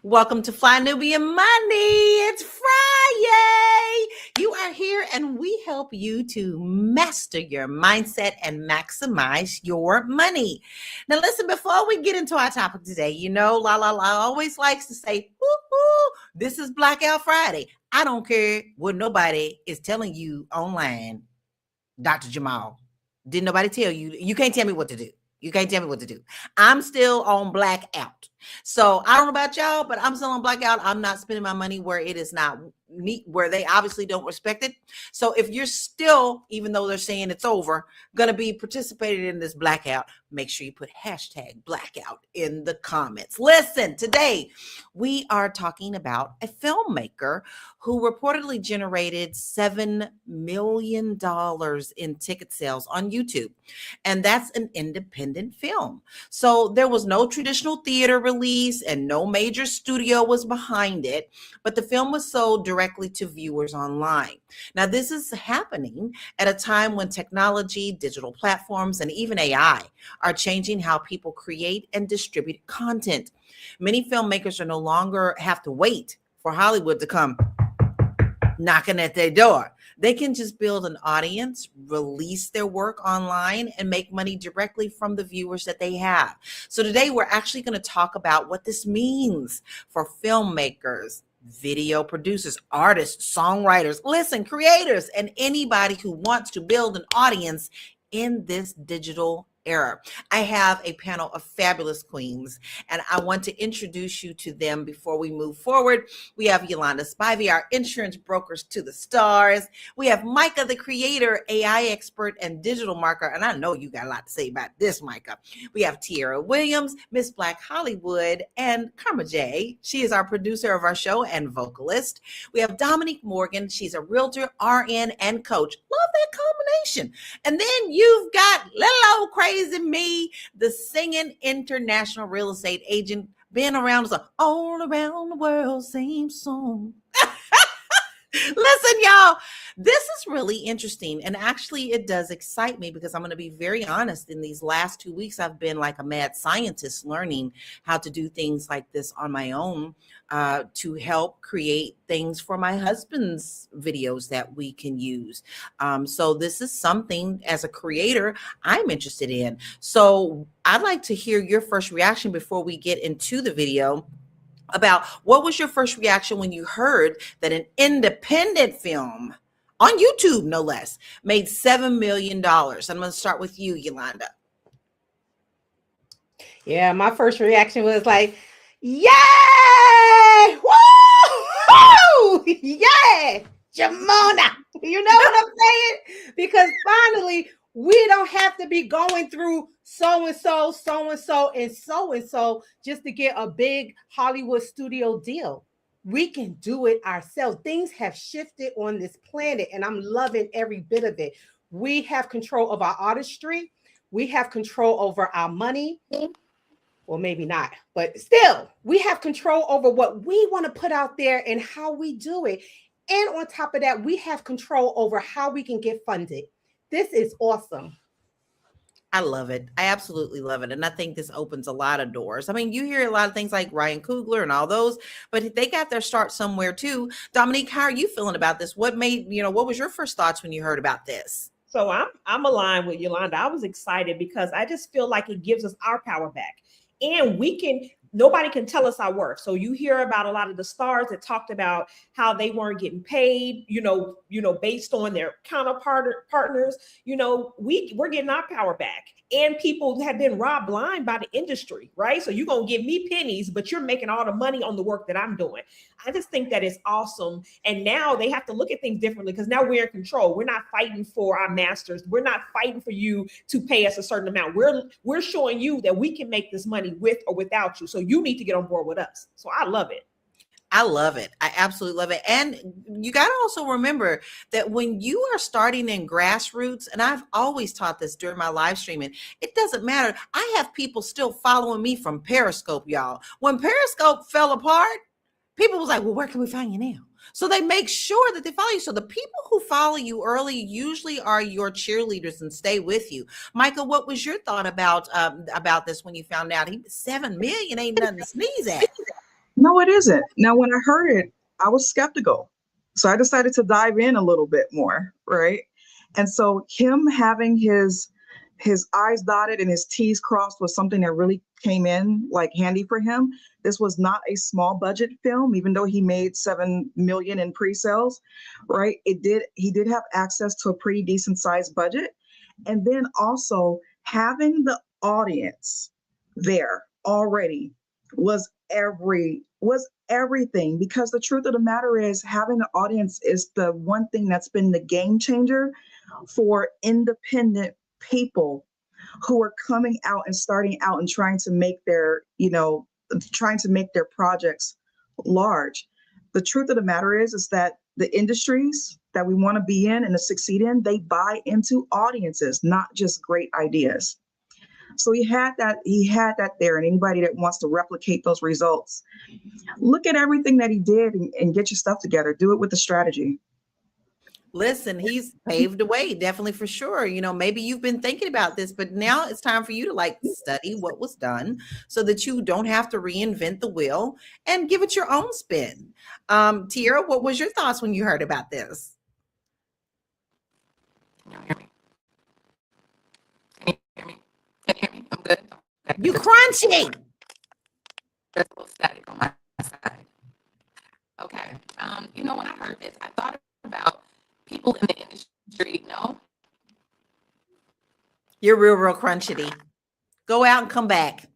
Welcome to Fly Nubian Money. It's Friday. You are here and we help you to master your mindset and maximize your money. Now, listen, before we get into our topic today, Lala always likes to say, woo-hoo, this is Blackout Friday. I don't care what nobody is telling you online, Dr. Jamal. Didn't nobody tell you? You can't tell me what to do. You can't tell me what to do. I'm still on blackout. So I don't know about y'all, but I'm still on blackout. I'm not spending my money where it is not neat, where they obviously don't respect it. So if you're still, even though they're saying it's over, going to be participating in this blackout, make sure you put hashtag blackout in the comments. Listen, today we are talking about a filmmaker who reportedly generated $7 million in ticket sales on YouTube. And that's an independent film. So there was no traditional theater release and no major studio was behind it, but the film was sold directly to viewers online. Now, this is happening at a time when technology, digital platforms, and even AI are changing how people create and distribute content. Many filmmakers are no longer have to wait for Hollywood to come knocking at their door. They can just build an audience, release their work online, and make money directly from the viewers that they have. So today we're actually going to talk about what this means for filmmakers, video producers, artists, songwriters, creators, and anybody who wants to build an audience in this digital era. I have a panel of fabulous queens, and I want to introduce you to them before we move forward. We have Yolanda Spivey, our insurance brokers to the stars. We have Micah, the creator, AI expert, and digital marketer. And I know you got a lot to say about this, Micah. We have Tiara Williams, Miss Black Hollywood, and Karma J. She is our producer of our show and vocalist. We have Dominique Morgan. She's a realtor, RN, and coach. Love that combination. And then you've got little old crazy me, the singing international real estate agent, been around all around the world, same song. Listen, y'all, this is really interesting. And actually, it does excite me because I'm going to be very honest. In these last 2 weeks, I've been like a mad scientist learning how to do things like this on my own to help create things for my husband's videos that we can use. So this is something as a creator I'm interested in. So I'd like to hear your first reaction before we get into the video about what was your first reaction when you heard that an independent film on YouTube, no less, made $7 million. I'm going to start with you, Yolanda. Yeah, my first reaction was like, yay! Woo! Yeah! Jamona! You know what I'm saying? Because finally, we don't have to be going through so-and-so, so-and-so, and so-and-so just to get a big Hollywood studio deal. We can do it ourselves. Things have shifted on this planet, and I'm loving every bit of it. We have control of our artistry. We have control over our money. Well, maybe not, but still, we have control over what we want to put out there and how we do it. And on top of that, we have control over how we can get funded. This is awesome. I love it. I absolutely love it. And I think this opens a lot of doors. I mean, you hear a lot of things like Ryan Coogler and all those, but they got their start somewhere too. Dominique, how are you feeling about this? What was your first thoughts when you heard about this? So I'm aligned with Yolanda. I was excited because I just feel like it gives us our power back. And nobody can tell us our worth. So you hear about a lot of the stars that talked about how they weren't getting paid, based on their partners. We're getting our power back. And people have been robbed blind by the industry, right? So you're going to give me pennies, but you're making all the money on the work that I'm doing. I just think that is awesome. And now they have to look at things differently because now we're in control. We're not fighting for our masters. We're not fighting for you to pay us a certain amount. We're showing you that we can make this money with or without you. So you need to get on board with us. So I love it. I love it. I absolutely love it. And you got to also remember that when you are starting in grassroots, and I've always taught this during my live streaming, it doesn't matter. I have people still following me from Periscope, y'all. When Periscope fell apart, people was like, well, where can we find you now? So they make sure that they follow you. So the people who follow you early usually are your cheerleaders and stay with you. Micah, what was your thought about this when you found out he was 7 million? Ain't nothing to sneeze at. No, it isn't. Now, when I heard it, I was skeptical. So I decided to dive in a little bit more, right? And so him having his I's dotted and his T's crossed was something that really came in like handy for him. This was not a small budget film, even though he made 7 million in pre-sales, right? He did have access to a pretty decent sized budget. And then also having the audience there already was everything, because the truth of the matter is having an audience is the one thing that's been the game changer for independent people who are coming out and starting out and trying to make their projects large. The truth of the matter is that the industries that we want to be in and to succeed in, they buy into audiences, not just great ideas. So he had that there, and anybody that wants to replicate those results, look at everything that he did and get your stuff together. Do it with a strategy. Listen, he's paved the way, definitely, for sure. Maybe you've been thinking about this, but now it's time for you to study what was done so that you don't have to reinvent the wheel and give it your own spin. Tiara, what was your thoughts when you heard about this? Can you hear me? Can you hear me? Can you hear me? I'm good. Okay. You crunchy. There's a little static on my side. Okay. When I heard this, I thought about people in the industry. No, You're real crunchity. Go out and come back.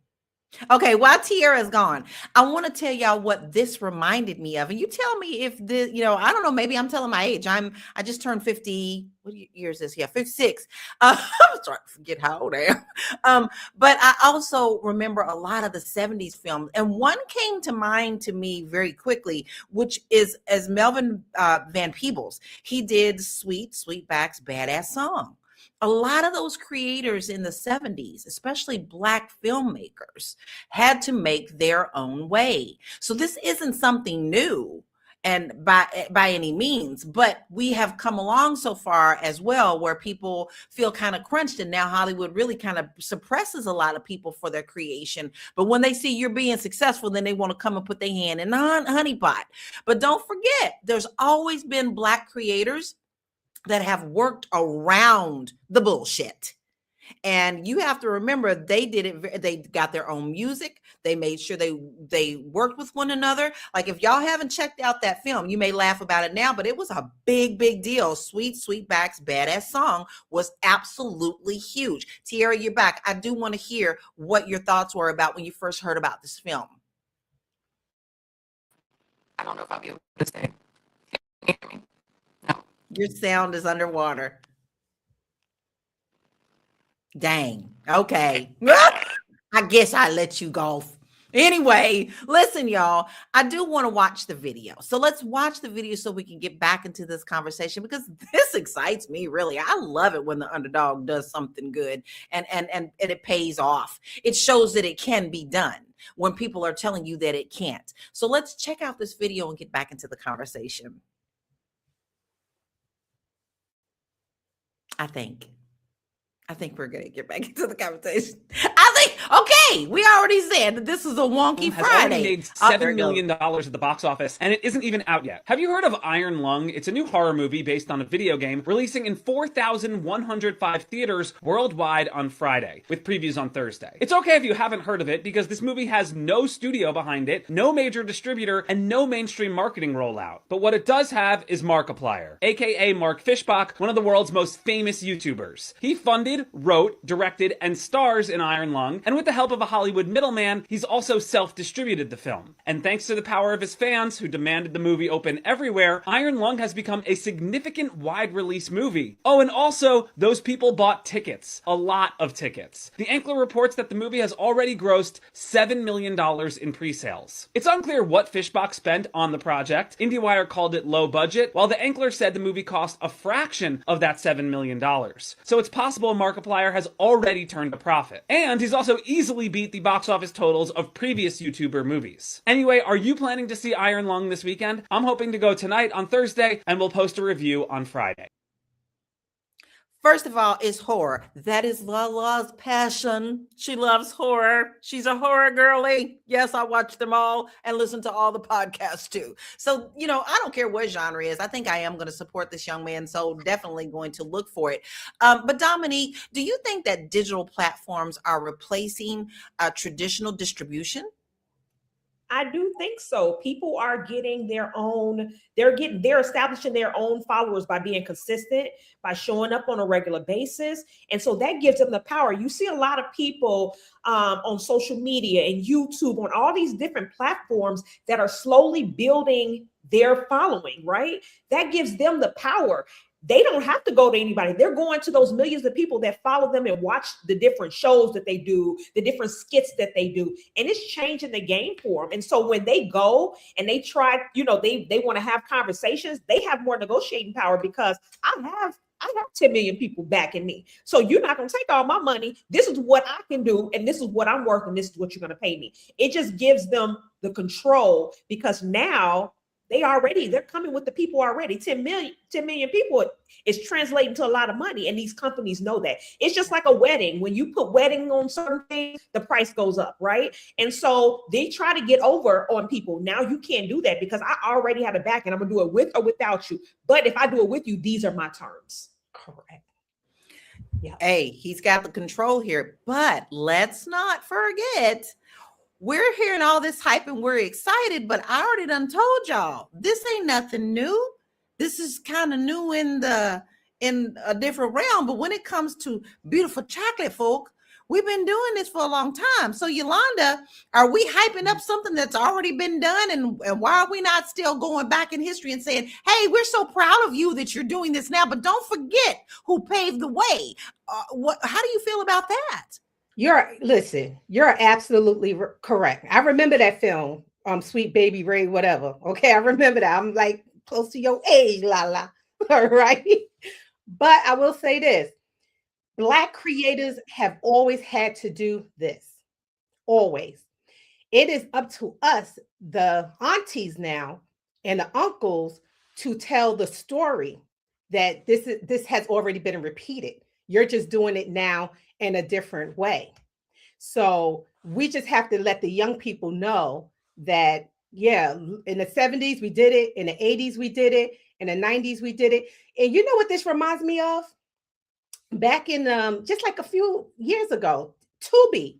Okay, while Tiara's gone, I want to tell y'all what this reminded me of. And you tell me if this, I don't know, maybe I'm telling my age. I just turned 50. What year is this? Yeah, 56. I'm starting to forget how old I am. But I also remember a lot of the 70s films. And one came to mind to me very quickly, which is as Melvin Van Peebles. He did Sweetback's Badass Song. A lot of those creators in the 70s, especially Black filmmakers, had to make their own way. So this isn't something new and by any means, but we have come along so far as well where people feel kind of crunched, and now Hollywood really kind of suppresses a lot of people for their creation. But when they see you're being successful, then they want to come and put their hand in the honeypot. But don't forget, there's always been Black creators that have worked around the bullshit. And you have to remember, they did it. They got their own music. They made sure they worked with one another. Like, if y'all haven't checked out that film, you may laugh about it now, but it was a big deal. Sweetback's Badass Song was absolutely huge. Tiara, you're back. I do want to hear what your thoughts were about when you first heard about this film. I don't know if I'll be able to stay. Can you hear me? No. Your sound is underwater. Dang. Okay. I guess I let you go. Anyway, listen, y'all, I do want to watch the video. So let's watch the video so we can get back into this conversation, because this excites me, really. I love it when the underdog does something good and it pays off. It shows that it can be done when people are telling you that it can't. So let's check out this video and get back into the conversation. I think we're going to get back into the conversation. Okay, we already said that this is a wonky has Friday. already made $7 million at the box office, and it isn't even out yet. Have you heard of Iron Lung? It's a new horror movie based on a video game, releasing in 4,105 theaters worldwide on Friday, with previews on Thursday. It's okay if you haven't heard of it, because this movie has no studio behind it, no major distributor, and no mainstream marketing rollout. But what it does have is Markiplier, aka Mark Fishbach, one of the world's most famous YouTubers. He funded, wrote, directed, and stars in Iron Lung, and with the help of a Hollywood middleman, he's also self-distributed the film. And thanks to the power of his fans, who demanded the movie open everywhere, Iron Lung has become a significant wide-release movie. Oh, and also, those people bought tickets. A lot of tickets. The Ankler reports that the movie has already grossed $7 million in pre-sales. It's unclear what Fishbach spent on the project. IndieWire called it low budget, while the Ankler said the movie cost a fraction of that $7 million. So it's possible Markiplier has already turned a profit. And he's also easily beat the box office totals of previous YouTuber movies. Anyway, are you planning to see Iron Lung this weekend? I'm hoping to go tonight on Thursday, and we'll post a review on Friday. First of all, it's horror. That is Lala's passion. She loves horror. She's a horror girly. Yes, I watch them all and listen to all the podcasts too. So, I don't care what genre it is. I think I am going to support this young man. So definitely going to look for it. But Dominique, do you think that digital platforms are replacing traditional distribution? I do think so. People are getting their own, they're establishing their own followers by being consistent, by showing up on a regular basis. And so that gives them the power. You see a lot of people on social media and YouTube, on all these different platforms that are slowly building their following, right? That gives them the power. They don't have to go to anybody. They're going to those millions of people that follow them and watch the different shows that they do, the different skits that they do. And it's changing the game for them. And so when they go and they try, they want to have conversations, they have more negotiating power because I have 10 million people backing me. So you're not going to take all my money. This is what I can do. And this is what I'm worth. And this is what you're going to pay me. It just gives them the control because now they're coming with the people already. 10 million people is translating to a lot of money. And these companies know that. It's just like a wedding. When you put wedding on certain things, the price goes up, right? And so they try to get over on people. Now you can't do that because I already had a back and I'm gonna do it with or without you. But if I do it with you, these are my terms. Correct. Yeah. Hey, he's got the control here, but let's not forget, we're hearing all this hype and we're excited, but I already done told y'all, this ain't nothing new. This is kind of new in a different realm. But when it comes to beautiful chocolate folk, we've been doing this for a long time. So Yolanda, are we hyping up something that's already been done? And why are we not still going back in history and saying, hey, we're so proud of you that you're doing this now, but don't forget who paved the way. How do you feel about that? You're absolutely correct. I remember that film, Sweet Baby Ray, whatever. Okay, I remember that. I'm like close to your age, Lala. All right. But I will say this. Black creators have always had to do this. Always. It is up to us, the aunties now and the uncles, to tell the story that this has already been repeated. You're just doing it now in a different way. So we just have to let the young people know that, yeah, in the 70s, we did it. In the 80s, we did it. In the 90s, we did it. And you know what this reminds me of? Back in just like a few years ago, Tubi.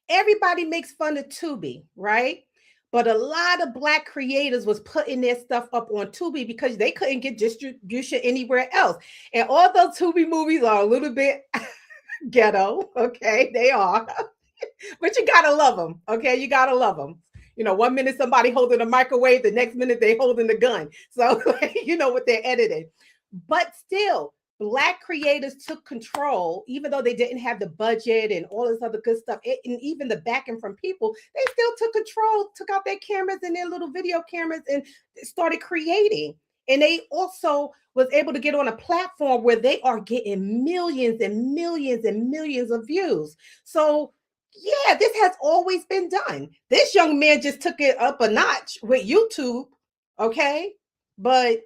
Everybody makes fun of Tubi, right? But a lot of Black creators was putting their stuff up on Tubi because they couldn't get distribution anywhere else. And all those Tubi movies are a little bit ghetto, okay? They are. But you gotta love them, okay? You gotta love them. 1 minute somebody holding a microwave, the next minute they holding the gun. So you know what they're editing. But still, Black creators took control, even though they didn't have the budget and all this other good stuff, and even the backing from people, they still took control, took out their cameras and their little video cameras and started creating. And they also was able to get on a platform where they are getting millions and millions and millions of views. So yeah, this has always been done. This young man just took it up a notch with YouTube, okay? But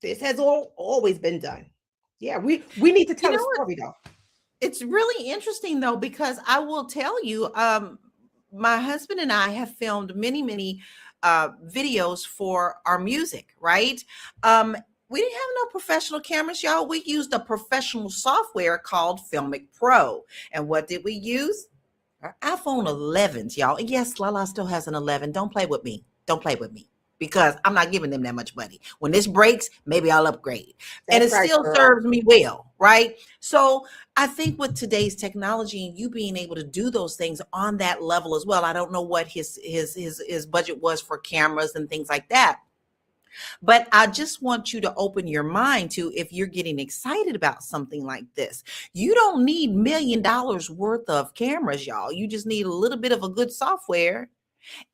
this has always been done. Yeah, we need to tell a story though. It's really interesting though, because I will tell you, my husband and I have filmed many videos for our music, right? We didn't have no professional cameras, y'all. We used a professional software called Filmic Pro. And what did we use? Our iPhone 11s, y'all. And yes, Lala still has an 11. Don't play with me. Don't play with me. Because I'm not giving them that much money. When this breaks, maybe I'll upgrade. And it still serves me well, right? So I think with today's technology and you being able to do those things on that level as well, I don't know what his budget was for cameras and things like that. But I just want you to open your mind to, if you're getting excited about something like this, you don't need $1 million worth of cameras, y'all. You just need a little bit of a good software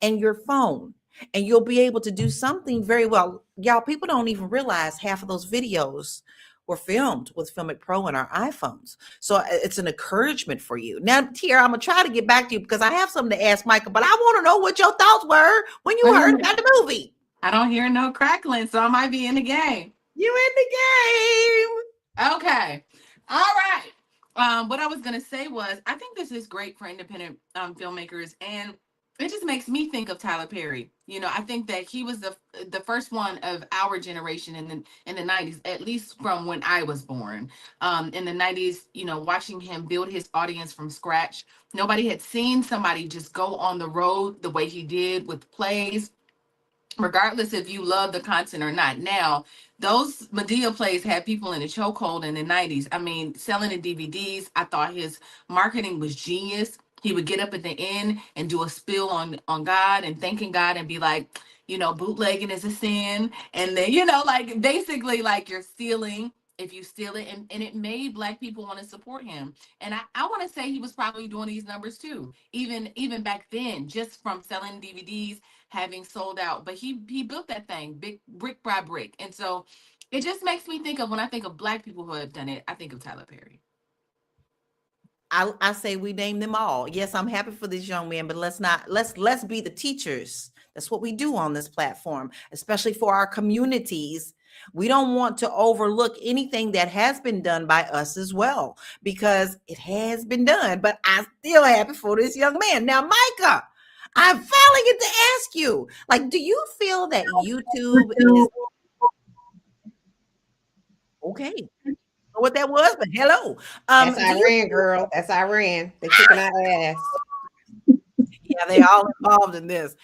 and your phone. And you'll be able to do something very well. Y'all, people don't even realize half of those videos were filmed with Filmic Pro on our iPhones. So it's an encouragement for you. Now, Tiara, I'm going to try to get back to you because I have something to ask Micah, but I want to know what your thoughts were when you heard about the movie. I don't hear no crackling, so I might be in the game. You in the game. Okay. All right. What I was gonna say was, I think this is great for independent filmmakers, and it just makes me think of Tyler Perry. You know, I think that he was the first one of our generation in the '90s, at least from when I was born. In the '90s, you know, watching him build his audience from scratch. Nobody had seen somebody just go on the road the way he did with plays, regardless if you love the content or not. Now, those Medea plays had people in a chokehold in the 90s. I mean, selling the DVDs, I thought his marketing was genius. He would get up at the end and do a spiel on God and thanking God and be like, you know, bootlegging is a sin. And then, you know, like basically like you're stealing if you steal it. And it made Black people want to support him. And I want to say he was probably doing these numbers too, even back then, just from selling DVDs, having sold out. But he built that thing big, brick by brick. And so it just makes me think of, when I think of Black people who have done it, I think of Tyler Perry. I say we name them all. Yes, I'm happy for this young man, but let's be the teachers. That's what we do on this platform, especially for our communities. We don't want to overlook anything that has been done by us as well, because it has been done. But I'm still happy for this young man. Now, Micah, I finally get to ask you, like, do you feel that YouTube is okay? I don't know what that was, but hello. That's Do you Iran, girl. That's Iran. They kicking our ass. Yeah, they all involved in this.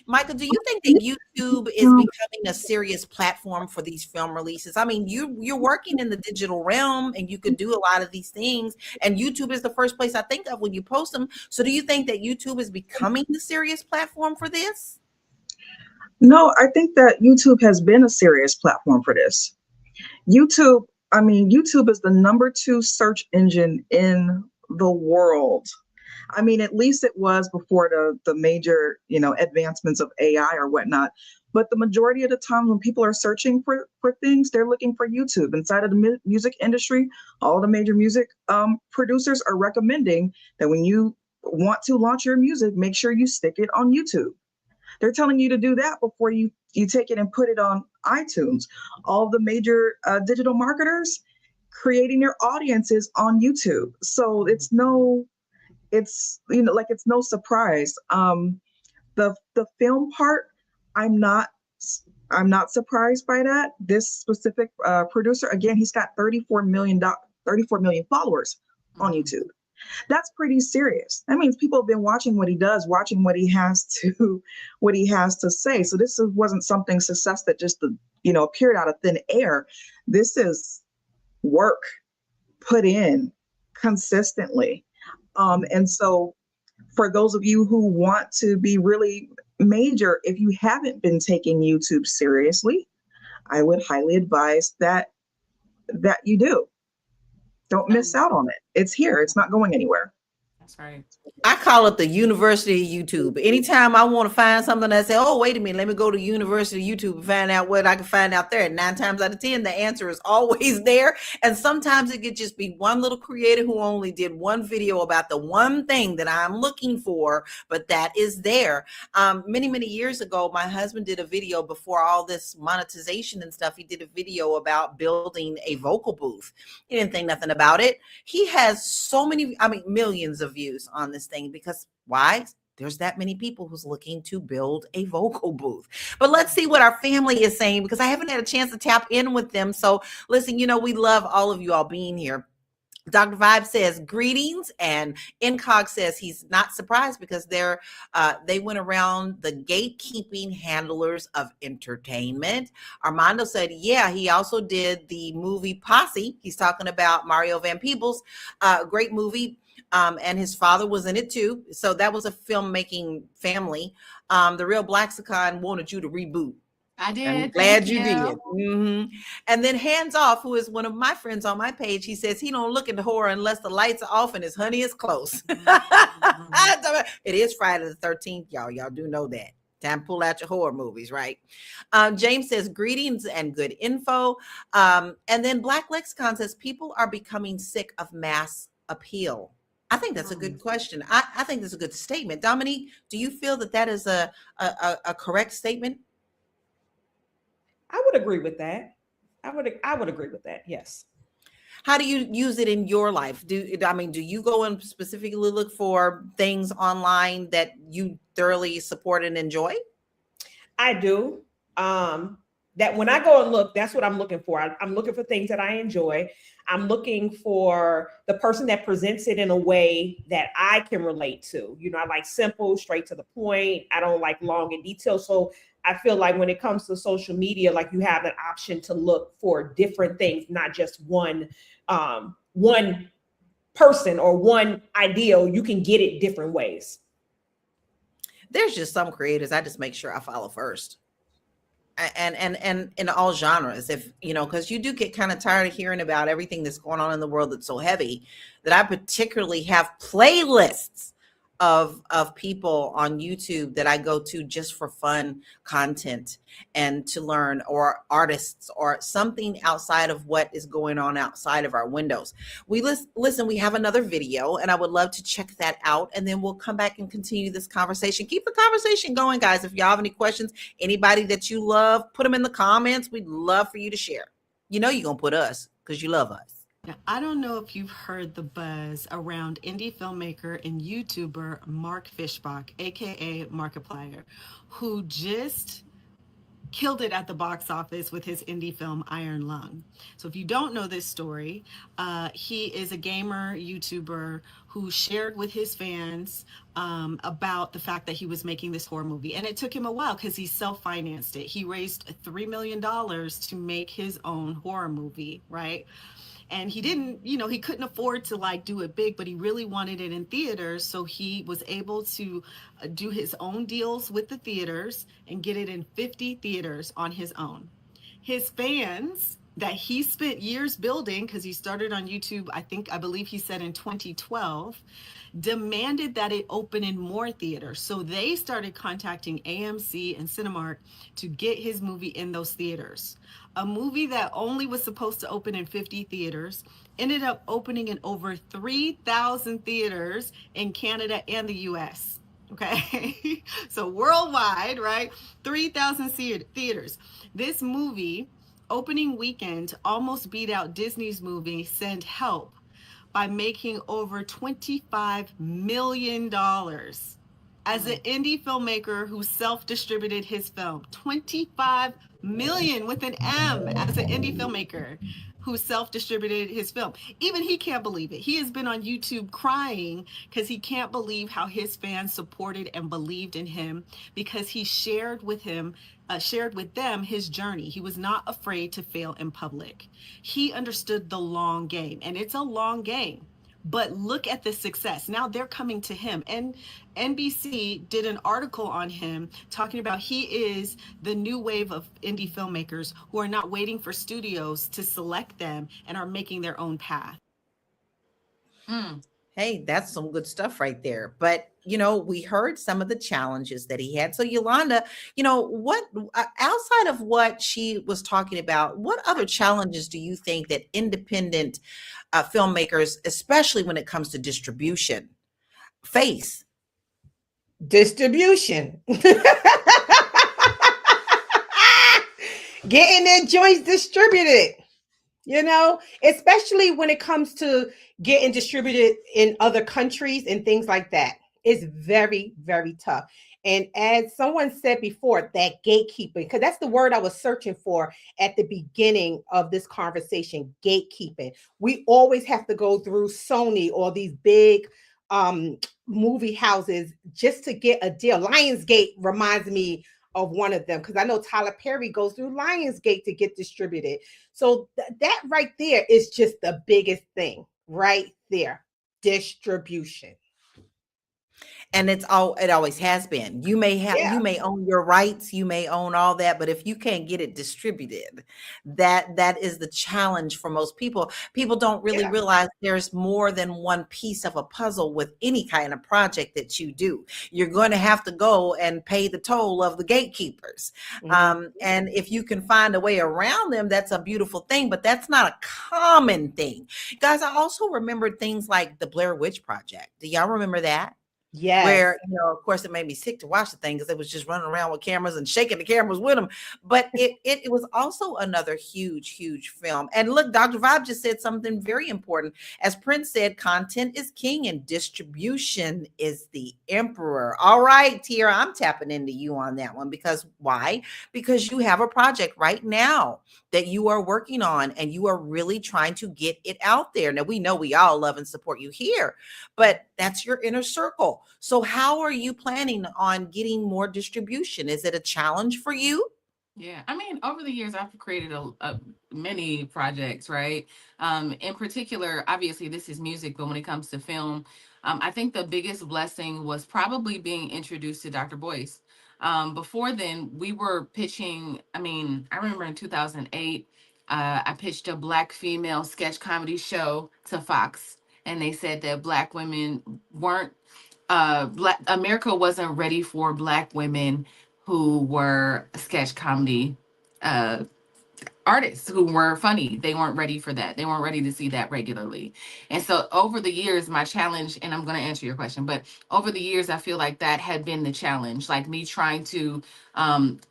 Michael, do you think that YouTube is becoming a serious platform for these film releases? I mean, you're working in the digital realm and you could do a lot of these things, and YouTube is the first place I think of when you post them. So do you think that YouTube is becoming the serious platform for this? No, I think that YouTube has been a serious platform for this. YouTube, I mean, YouTube is the #2 search engine in the world. I mean, at least it was before the major, advancements of AI or whatnot. But the majority of the time when people are searching for things, they're looking for YouTube. Inside of the music industry, all the major music producers are recommending that when you want to launch your music, make sure you stick it on YouTube. They're telling you to do that before you take it and put it on iTunes. All the major digital marketers creating their audiences on YouTube. So it's no surprise. The film part, I'm not surprised by that. This specific producer, again, he's got 34 million followers on YouTube. That's pretty serious. That means people have been watching what he does, watching what he has to say. So this wasn't something success that just appeared out of thin air. This is work put in consistently. And so for those of you who want to be really major, if you haven't been taking YouTube seriously, I would highly advise that you do. Don't miss out on it. It's here. It's not going anywhere. That's right. I call it the University of YouTube. Anytime I want to find something, I say, oh, wait a minute, let me go to University of YouTube and find out what I can find out there. And 9 times out of 10, the answer is always there. And sometimes it could just be one little creator who only did one video about the one thing that I'm looking for, but that is there. Many, many years ago, my husband did a video before all this monetization and stuff. He did a video about building a vocal booth. He didn't think nothing about it. He has so many, millions of views on this thing, because why? There's that many people who's looking to build a vocal booth. But let's see what our family is saying, because I haven't had a chance to tap in with them. So listen, we love all of you all being here. Dr. Vibe says greetings, and Incog says he's not surprised because they went around the gatekeeping handlers of entertainment. Armando said, yeah, he also did the movie Posse. He's talking about Mario Van Peebles, great movie. And his father was in it too. So that was a filmmaking family. The Real Blaxicon wanted you to reboot. I did. I'm glad you did. Mm-hmm. And then Hands Off, who is one of my friends on my page, he says he don't look into horror unless the lights are off and his honey is close. It is Friday the 13th, y'all. Y'all do know that. Time to pull out your horror movies, right? James says greetings and good info. And then Black Lexicon says people are becoming sick of mass appeal. I think that's a good question. I think that's a good statement. Dominique, do you feel that is a correct statement? I would agree with that. I would agree with that. Yes. How do you use it in your life? Do you go and specifically look for things online that you thoroughly support and enjoy? I do. That when I go and look, that's what I'm looking for. I'm looking for things that I enjoy. I'm looking for the person that presents it in a way that I can relate to. You know, I like simple, straight to the point. I don't like long and detailed. So I feel like when it comes to social media, like you have an option to look for different things, not just one person or one ideal. You can get it different ways. There's just some creators I just make sure I follow first. And in all genres, if because you do get kind of tired of hearing about everything that's going on in the world that's so heavy, that I particularly have playlists of people on YouTube that I go to just for fun content and to learn, or artists or something outside of what is going on outside of our windows. We listen, we have another video and I would love to check that out, and then we'll come back and continue this conversation. Keep the conversation going, guys. If y'all have any questions, anybody that you love, put them in the comments. We'd love for you to share. You're gonna put us because you love us. Now, I don't know if you've heard the buzz around indie filmmaker and YouTuber Mark Fishbach, aka Markiplier, who just killed it at the box office with his indie film Iron Lung. So if you don't know this story, he is a gamer YouTuber who shared with his fans about the fact that he was making this horror movie. And it took him a while because he self-financed it. He raised $3 million to make his own horror movie, right? And he didn't, he couldn't afford to do it big, but he really wanted it in theaters. So he was able to do his own deals with the theaters and get it in 50 theaters on his own. His fans that he spent years building, because he started on YouTube, I believe he said in 2012, demanded that it open in more theaters. So they started contacting AMC and Cinemark to get his movie in those theaters. A movie that only was supposed to open in 50 theaters ended up opening in over 3,000 theaters in Canada and the US. Okay, so worldwide, right? 3,000 theaters. This movie, opening weekend, almost beat out Disney's movie Send Help by making over $25 million as an indie filmmaker who self-distributed his film. 25 million with an M as an indie filmmaker who self-distributed his film. Even he can't believe it. He has been on YouTube crying because he can't believe how his fans supported and believed in him, because he shared with them his journey. He was not afraid to fail in public. He understood the long game, and it's a long game. But look at the success. Now they're coming to him. And NBC did an article on him talking about he is the new wave of indie filmmakers who are not waiting for studios to select them and are making their own path. Hey, that's some good stuff right there. But, we heard some of the challenges that he had. So Yolanda, what outside of what she was talking about, what other challenges do you think that independent filmmakers, especially when it comes to distribution, face? Distribution. Getting their joints distributed, especially when it comes to getting distributed in other countries and things like that. It's very, very tough. And as someone said before, that gatekeeping, because that's the word I was searching for at the beginning of this conversation, gatekeeping. We always have to go through Sony or these big movie houses just to get a deal. Lionsgate reminds me of one of them, because I know Tyler Perry goes through Lionsgate to get distributed. So that right there is just the biggest thing right there, distribution. And it always has been. You may own your rights, you may own all that, but if you can't get it distributed, that is the challenge for most people. People don't really realize there's more than one piece of a puzzle with any kind of project that you do. You're going to have to go and pay the toll of the gatekeepers. And if you can find a way around them, that's a beautiful thing, but that's not a common thing. Guys, I also remembered things like the Blair Witch Project. Do y'all remember that? Yes. Where, of course, it made me sick to watch the thing because they was just running around with cameras and shaking the cameras with them. But it was also another huge film. And look, Dr. Vibe just said something very important. As Prince said, content is king and distribution is the emperor. All right, Tiara, I'm tapping into you on that one because why? Because you have a project right now that you are working on and you are really trying to get it out there. Now, we know we all love and support you here, but that's your inner circle. So how are you planning on getting more distribution? Is it a challenge for you? Yeah, I mean, over the years, I've created many projects, right? In particular, obviously, this is music, but when it comes to film, I think the biggest blessing was probably being introduced to Dr. Boyce. Before then, we were pitching. I mean, I remember in 2008, I pitched a Black female sketch comedy show to Fox, and they said that Black women weren't Black America wasn't ready for Black women who were sketch comedy uh artists who were funny. They weren't ready for that. They weren't ready to see that regularly. And so over the years, my challenge, and I'm going to answer your question, but over the years, I feel like that had been the challenge, like me trying to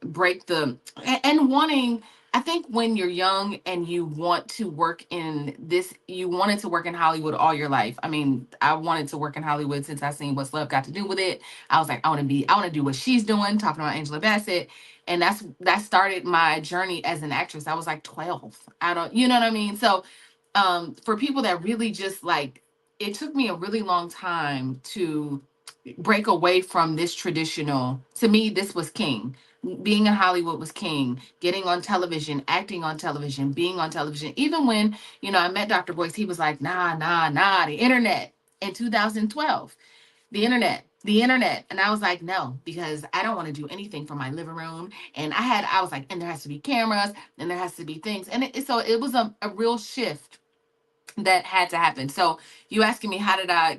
break and wanting, I think when you're young and you want to work in this, you wanted to work in Hollywood all your life. I mean, I wanted to work in Hollywood since I seen What's Love Got to Do with It. I was like, I want to do what she's doing, talking about Angela Bassett. And that started my journey as an actress. I was like 12. I don't, you know what I mean? So for people that really just like, it took me a really long time to break away from this traditional. To me, this was king. Being in Hollywood was king. Getting on television, acting on television, being on television. Even when, I met Dr. Boyce, he was like, nah, the internet in 2012. The internet. And I was like, no, because I don't want to do anything from my living room. And I was like, and there has to be cameras and there has to be things. And so it was a real shift that had to happen. So you asking me how did I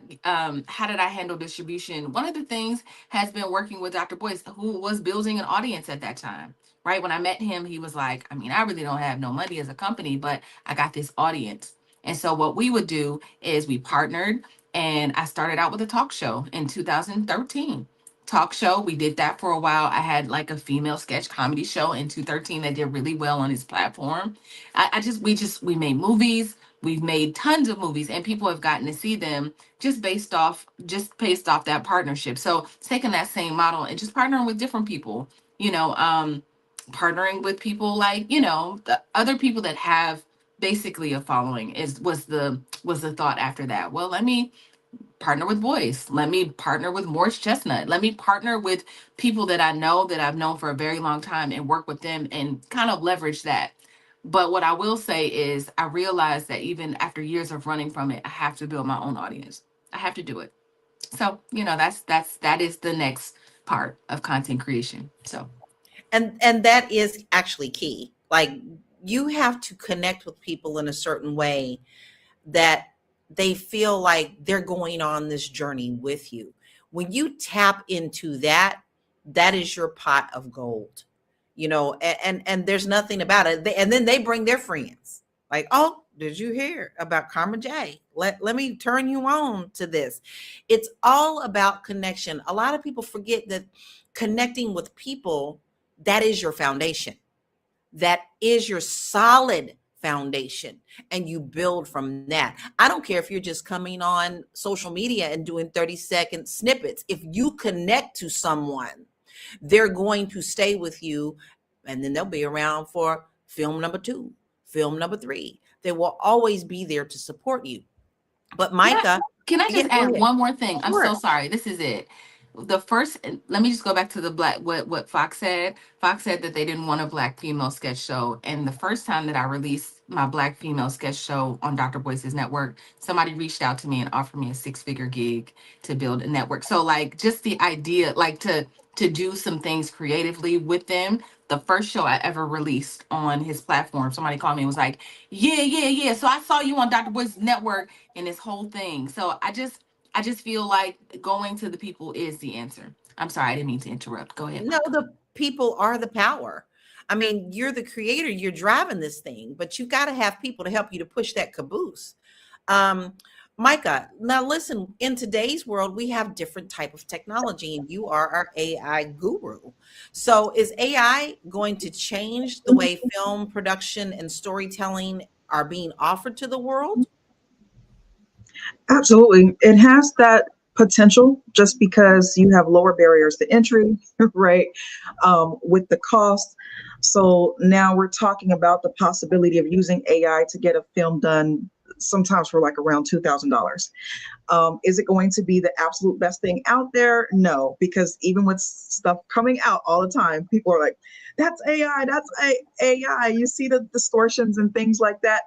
handle distribution? One of the things has been working with Dr. Boyce, who was building an audience at that time. Right. When I met him, he was like, I mean, I really don't have no money as a company, but I got this audience. And so what we would do is we partnered, and I started out with a talk show in 2013. Talk show. We did that for a while. I had like a female sketch comedy show in 2013 that did really well on his platform. We made movies. We've made tons of movies, and people have gotten to see them just based off that partnership. So taking that same model and just partnering with different people, partnering with people like, the other people that have basically a following was the thought after that. Well, let me partner with Boyce. Let me partner with Morris Chestnut. Let me partner with people that I know that I've known for a very long time and work with them and kind of leverage that. But what I will say is I realized that even after years of running from it, I have to build my own audience. I have to do it. So, that is the next part of content creation. So, And that is actually key. Like, you have to connect with people in a certain way that they feel like they're going on this journey with you. When you tap into that, that is your pot of gold, and there's nothing about it. And then they bring their friends like, oh, did you hear about Karma J? Let me turn you on to this. It's all about connection. A lot of people forget that connecting with people, that is your foundation. That is your solid foundation, and you build from that. I don't care if you're just coming on social media and doing 30-second snippets. If you connect to someone, they're going to stay with you, and then they'll be around for film number 2, film number 3. They will always be there to support you. But Micah, can I just add one more thing? Sure. I'm so sorry. This is it. Let me just go back to the what Fox said. Fox said that they didn't want a Black female sketch show. And the first time that I released my Black female sketch show on Dr. Boyce's network, somebody reached out to me and offered me a 6-figure gig to build a network. So like just the idea, like to do some things creatively with them. The first show I ever released on his platform, somebody called me and was like, yeah. So I saw you on Dr. Boyce's network and this whole thing. So I just feel like going to the people is the answer. I'm sorry, I didn't mean to interrupt. Go ahead. No, the people are the power. I mean, you're the creator, you're driving this thing, but you got to have people to help you to push that caboose. Micah, now listen, in today's world, we have different type of technology, and you are our AI guru. So is AI going to change the way film production and storytelling are being offered to the world? Absolutely. It has that potential just because you have lower barriers to entry, right? With the cost. So now we're talking about the possibility of using AI to get a film done sometimes for like around $2,000. Is it going to be the absolute best thing out there? No, because even with stuff coming out all the time, people are like, that's AI, AI. You see the distortions and things like that.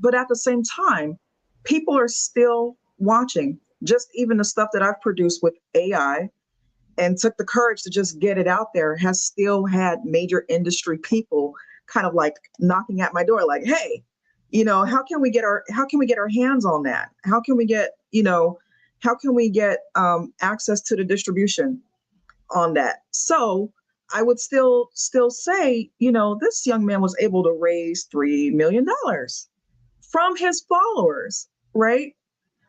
But at the same time, people are still watching. Just even the stuff that I've produced with AI and took the courage to just get it out there has still had major industry people kind of like knocking at my door like, hey, how can we get our hands on that? How can we get, access to the distribution on that? So I would still say, this young man was able to raise $3 million from his followers, right?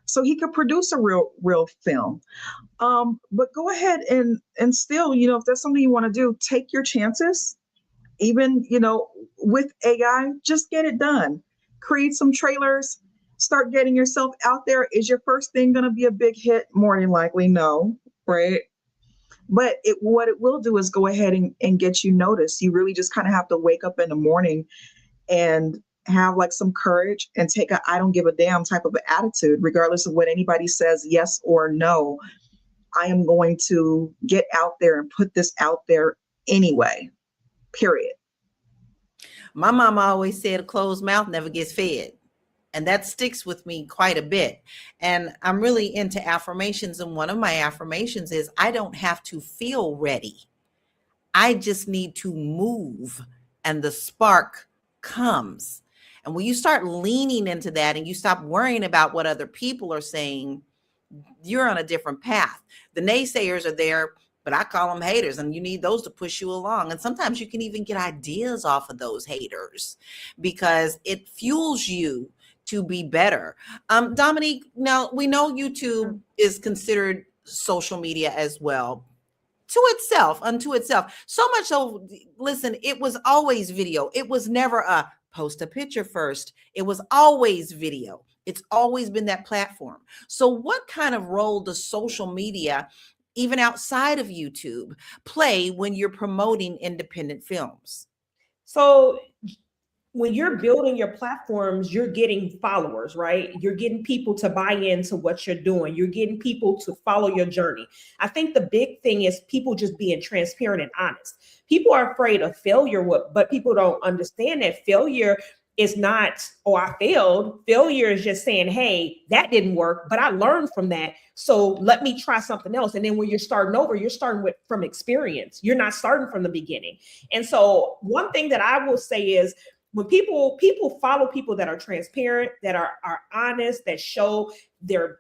So he could produce a real film. But go ahead and still, if that's something you want to do, take your chances. Even, with AI, just get it done. Create some trailers, start getting yourself out there. Is your first thing going to be a big hit? More than likely, no, right? But what it will do is go ahead and get you noticed. You really just kind of have to wake up in the morning and have like some courage and take a I don't give a damn type of attitude, regardless of what anybody says, yes or no. I am going to get out there and put this out there anyway, period. My mama always said a closed mouth never gets fed. And that sticks with me quite a bit. And I'm really into affirmations. And one of my affirmations is I don't have to feel ready. I just need to move and the spark comes. And when you start leaning into that and you stop worrying about what other people are saying, you're on a different path. The naysayers are there, but I call them haters, and you need those to push you along. And sometimes you can even get ideas off of those haters because it fuels you to be better. Dominique, now we know YouTube is considered social media as well. Unto itself. So much so, listen, it was always video. It was never a post a picture first. It was always video. It's always been that platform. So what kind of role does social media, even outside of YouTube, play when you're promoting independent films? So when you're building your platforms, you're getting followers, right? You're getting people to buy into what you're doing. You're getting people to follow your journey. I think the big thing is people just being transparent and honest. People are afraid of failure, but people don't understand that failure is not, oh, I failed. Failure is just saying, hey, that didn't work, but I learned from that. So let me try something else. And then when you're starting over, you're starting from experience. You're not starting from the beginning. And so one thing that I will say is, when people follow people that are transparent, that are honest, that show their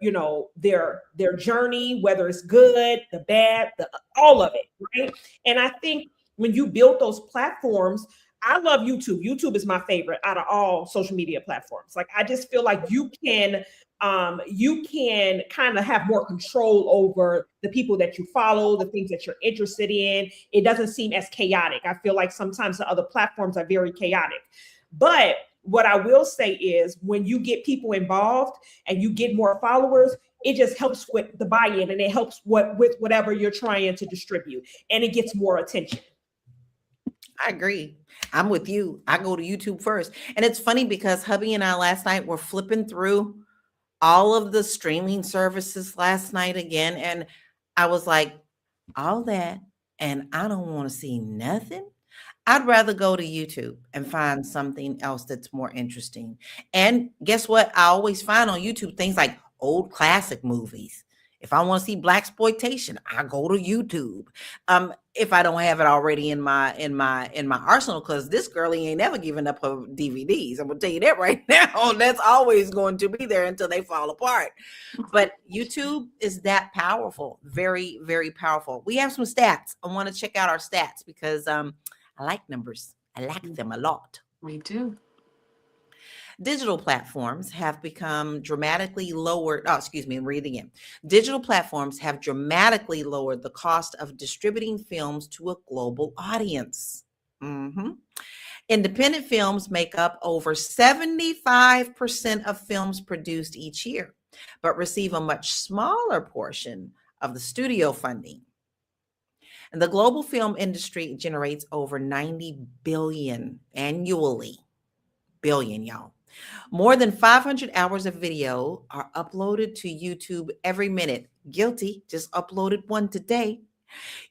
journey, whether it's good, the bad, all of it, right? And I think when you build those platforms, I love YouTube. YouTube is my favorite out of all social media platforms. Like, I just feel like you can kind of have more control over the people that you follow, the things that you're interested in. It doesn't seem as chaotic. I feel like sometimes the other platforms are very chaotic. But what I will say is, when you get people involved and you get more followers, it just helps with the buy-in, and it helps with whatever you're trying to distribute, and it gets more attention. I agree. I'm with you. I go to YouTube first. And it's funny because hubby and I last night were flipping through all of the streaming services last night again. And I was like, all that, and I don't want to see nothing. I'd rather go to YouTube and find something else that's more interesting. And guess what? I always find on YouTube things like old classic movies. If I want to see blaxploitation, I go to YouTube. If I don't have it already in my arsenal, because this girlie ain't never given up her DVDs. I'm gonna tell you that right now. That's always going to be there until they fall apart. But YouTube is that powerful, very, very powerful. We have some stats. I want to check out our stats because I like numbers. I like them a lot. Me too. Digital platforms have become dramatically lowered. Oh, excuse me, I'm reading it. Digital platforms have dramatically lowered the cost of distributing films to a global audience. Mhm. Independent films make up over 75% of films produced each year, but receive a much smaller portion of the studio funding. And the global film industry generates over 90 billion annually. Billion, y'all. More than 500 hours of video are uploaded to YouTube every minute. Guilty, just uploaded one today.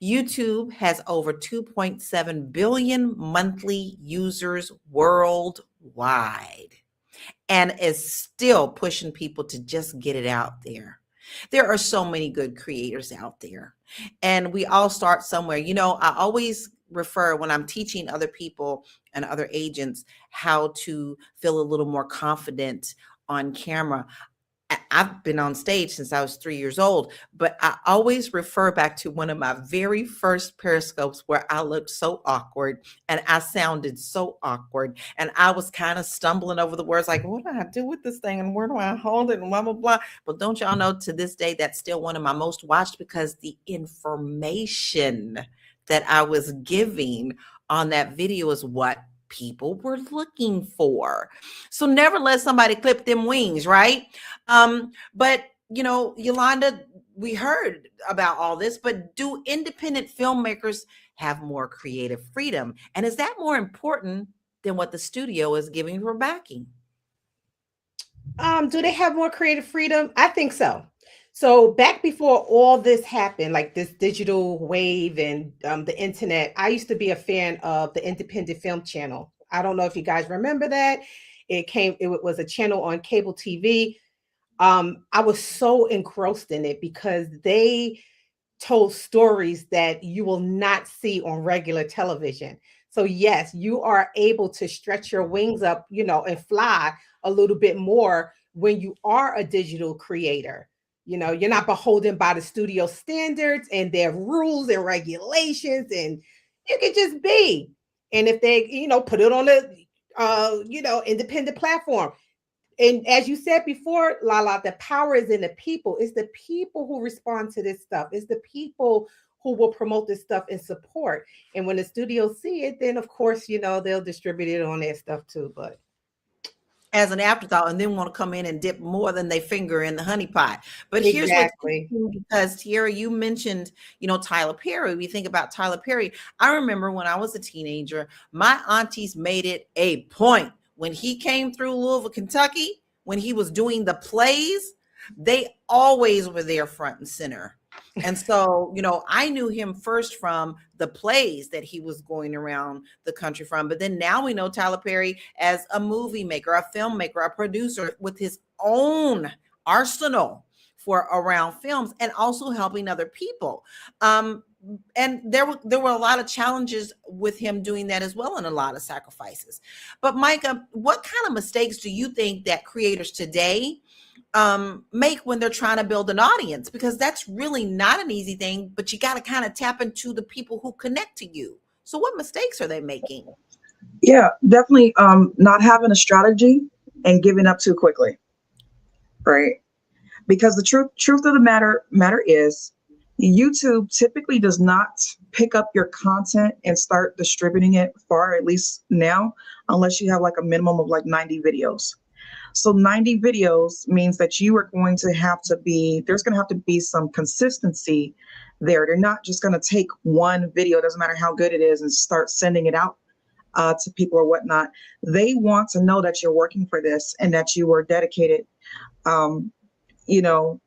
YouTube has over 2.7 billion monthly users worldwide and is still pushing people to just get it out there. There are so many good creators out there, and we all start somewhere. I always refer when I'm teaching other people and other agents how to feel a little more confident on camera. I've been on stage since I was 3 years old, but I always refer back to one of my very first periscopes where I looked so awkward and I sounded so awkward and I was kind of stumbling over the words like, what do I do with this thing and where do I hold it and blah, blah, blah. But don't y'all know, to this day, that's still one of my most watched, because the information that I was giving on that video is what people were looking for. So never let somebody clip them wings, right? But Yolanda, we heard about all this, but do independent filmmakers have more creative freedom? And is that more important than what the studio is giving for backing? Do they have more creative freedom? I think so. So back before all this happened, like this digital wave and the internet, I used to be a fan of the Independent Film Channel. I don't know if you guys remember that. It was a channel on cable TV. I was so engrossed in it because they told stories that you will not see on regular television. So yes, you are able to stretch your wings up, and fly a little bit more when you are a digital creator. You're not beholden by the studio standards and their rules and regulations, and you can just be. And if they, put it on a, independent platform. And as you said before, Lala, the power is in the people. It's the people who respond to this stuff. It's the people who will promote this stuff and support. And when the studios see it, then of course, they'll distribute it on their stuff too. But as an afterthought, and then want to come in and dip more than they finger in the honey pot. But here's exactly. Because Tiara, you mentioned, Tyler Perry. We think about Tyler Perry. I remember when I was a teenager, my aunties made it a point when he came through Louisville, Kentucky, when he was doing the plays, they always were there front and center. And so, I knew him first from the plays that he was going around the country from. But then now we know Tyler Perry as a movie maker, a filmmaker, a producer with his own arsenal for around films and also helping other people. And there were a lot of challenges with him doing that as well, and a lot of sacrifices. But Micah, what kind of mistakes do you think that creators today make when they're trying to build an audience? Because that's really not an easy thing, but you got to kind of tap into the people who connect to you. So what mistakes are they making? Yeah, definitely not having a strategy and giving up too quickly, right? Because the truth of the matter is, YouTube typically does not pick up your content and start distributing it far, at least now, unless you have like a minimum of like 90 videos. So 90 videos means that you are going to have to there's going to have to be some consistency there. They're not just going to take one video, doesn't matter how good it is, and start sending it out to people or whatnot. They want to know that you're working for this and that you are dedicated,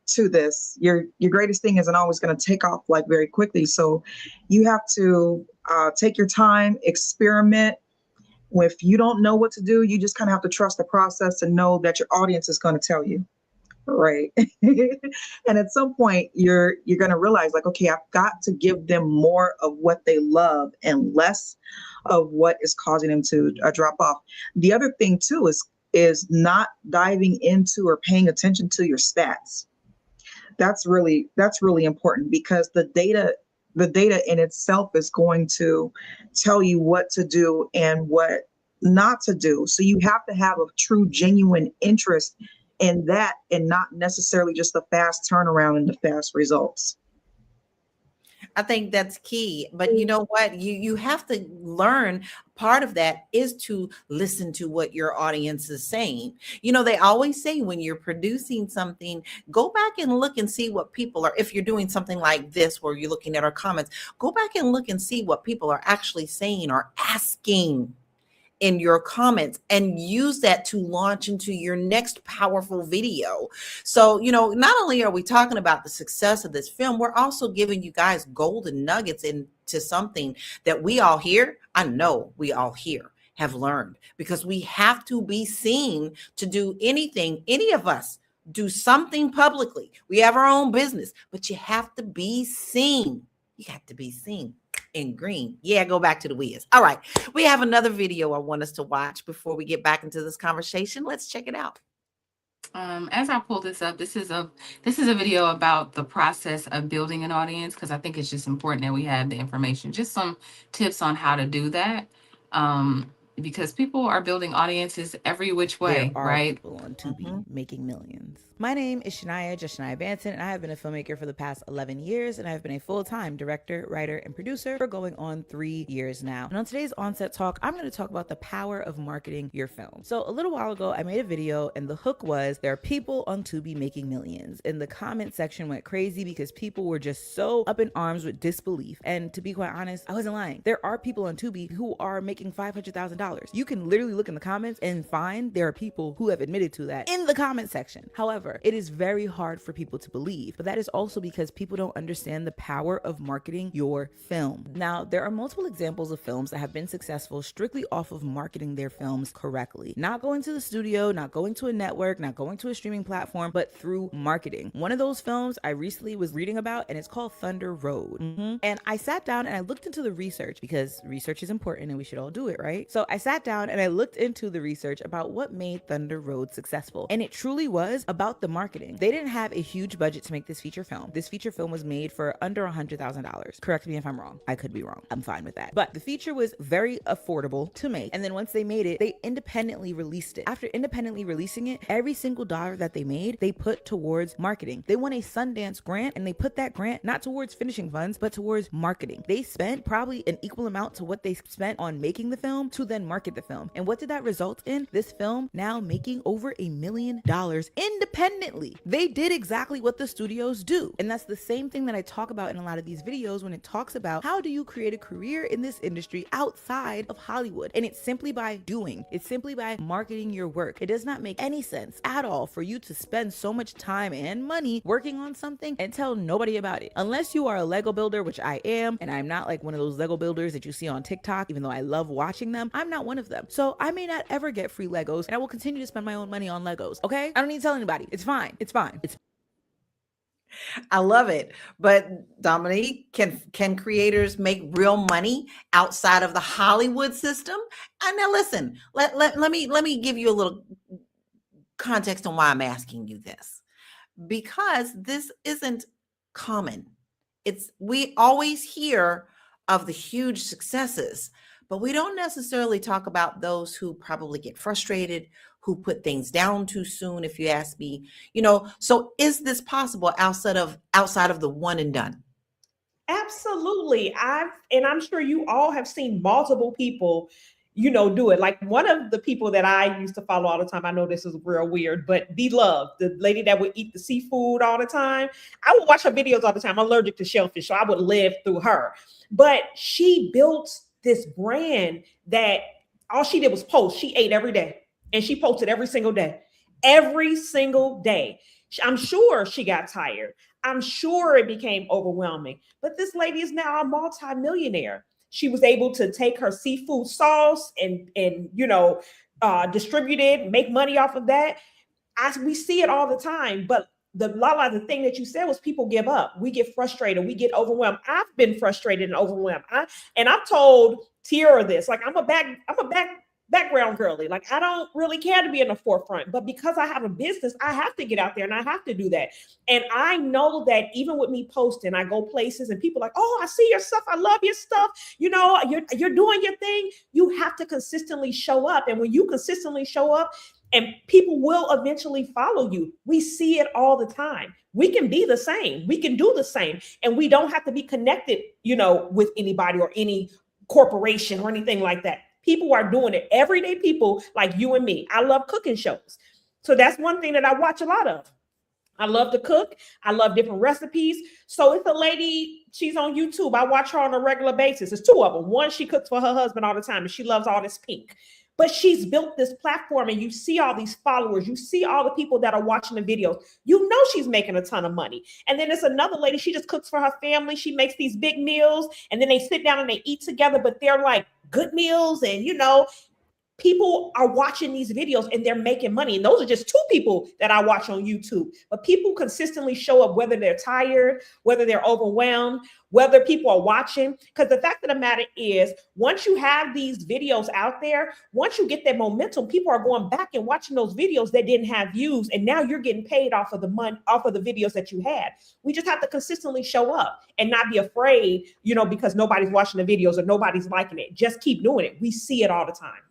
to this. Your greatest thing isn't always going to take off like very quickly. So you have to take your time, experiment. If you don't know what to do, you just kind of have to trust the process and know that your audience is going to tell you, right? And at some point, you're going to realize, like, okay, I've got to give them more of what they love and less of what is causing them to drop off. The other thing too is not diving into or paying attention to your stats. That's really important, because the data in itself is going to tell you what to do and what not to do. So you have to have a true, genuine interest in that and not necessarily just the fast turnaround and the fast results. I think that's key. But you know what? You have to learn. Part of that is to listen to what your audience is saying. You know, they always say when you're producing something, go back and look and see what people are, if you're doing something like this where you're looking at our comments, go back and look and see what people are actually saying or asking in your comments, and use that to launch into your next powerful video. So, you know, not only are we talking about the success of this film, we're also giving you guys golden nuggets into something that we all here, I know we all here have learned, because we have to be seen to do anything. Any of us do something publicly. We have our own business, but you have to be seen. You have to be seen. In green. Yeah, go back to the Wiz. All right. We have another video I want us to watch before we get back into this conversation. Let's check it out. As I pull this up, this is a video about the process of building an audience, because I think it's just important that we have the information. Just some tips on how to do that. Because people are building audiences every which way, there are right? people on Tubi making millions. My name is Shania Banton, and I have been a filmmaker for the past 11 years, and I have been a full-time director, writer, and producer for going on 3 years now. And on today's On-Set Talk, I'm going to talk about the power of marketing your film. So a little while ago, I made a video, and the hook was, there are people on Tubi making millions. And the comment section went crazy because people were just so up in arms with disbelief. And to be quite honest, I wasn't lying. There are people on Tubi who are making $500,000. You can literally look in the comments and find there are people who have admitted to that in the comment section. However, it is very hard for people to believe, but that is also because people don't understand the power of marketing your film. Now, there are multiple examples of films that have been successful strictly off of marketing their films correctly. Not going to the studio, not going to a network, not going to a streaming platform, but through marketing. One of those films I recently was reading about, and it's called Thunder Road. And I sat down and I looked into the research, because research is important and we should all do it, right? So I sat down and I looked into the research about what made Thunder Road successful. And it truly was about the marketing. They didn't have a huge budget to make this feature film. This feature film was made for under $100,000. Correct me if I'm wrong. I could be wrong. I'm fine with that. But the feature was very affordable to make. And then once they made it, they independently released it. After independently releasing it, every single dollar that they made, they put towards marketing. They won a Sundance grant, and they put that grant not towards finishing funds, but towards marketing. They spent probably an equal amount to what they spent on making the film to then market the film. And what did that result in? This film now making over $1 million independently. They did exactly what the studios do. And that's the same thing that I talk about in a lot of these videos when it talks about how do you create a career in this industry outside of Hollywood. And it's simply by doing. It's simply by marketing your work. It does not make any sense at all for you to spend so much time and money working on something and tell nobody about it. Unless you are a Lego builder, which I am, and I'm not like one of those Lego builders that you see on TikTok, even though I love watching them. I'm not one of them. So I may not ever get free Legos, and I will continue to spend my own money on Legos. Okay? I don't need to tell anybody. It's fine. It's fine. I love it. But Dominique, can creators make real money outside of the Hollywood system? And now listen, let me give you a little context on why I'm asking you this. Because this isn't common. We always hear of the huge successes, but we don't necessarily talk about those who probably get frustrated, who put things down too soon, if you ask me. You know, so is this possible outside of the one and done? Absolutely. I'm sure you all have seen multiple people, do it. Like one of the people that I used to follow all the time, I know this is real weird, but Beloved, the lady that would eat the seafood all the time. I would watch her videos all the time. I'm allergic to shellfish, so I would live through her. But she built this brand that all she did was post. She ate every day, and she posted every single day. Every single day. I'm sure she got tired. I'm sure it became overwhelming. But this lady is now a multi-millionaire. She was able to take her seafood sauce and distribute it, make money off of that. We see it all the time. But Lala, the thing that you said was people give up. We get frustrated. We get overwhelmed. I've been frustrated and overwhelmed. I've told Tiara this. Like I'm a back background girly. Like, I don't really care to be in the forefront, but because I have a business, I have to get out there and I have to do that. And I know that even with me posting, I go places and people are like, oh, I see your stuff. I love your stuff. You know, you're doing your thing. You have to consistently show up. And when you consistently show up, and people will eventually follow you. We see it all the time. We can be the same. We can do the same. And we don't have to be connected, you know, with anybody or any corporation or anything like that. People are doing it. Everyday people like you and me. I love cooking shows. So that's one thing that I watch a lot of. I love to cook. I love different recipes. So it's a lady, she's on YouTube. I watch her on a regular basis. There's two of them. One, she cooks for her husband all the time and she loves all this pink. But she's built this platform and you see all these followers. You see all the people that are watching the videos. You know she's making a ton of money. And then there's another lady, she just cooks for her family. She makes these big meals and then they sit down and they eat together, but they're like good meals. And, you know, people are watching these videos and they're making money. And those are just two people that I watch on YouTube. But people consistently show up, whether they're tired, whether they're overwhelmed, whether people are watching. Because the fact of the matter is, once you have these videos out there, once you get that momentum, people are going back and watching those videos that didn't have views. And now you're getting paid off of the money, off of the videos that you had. We just have to consistently show up and not be afraid, you know, because nobody's watching the videos or nobody's liking it. Just keep doing it. We see it all the time.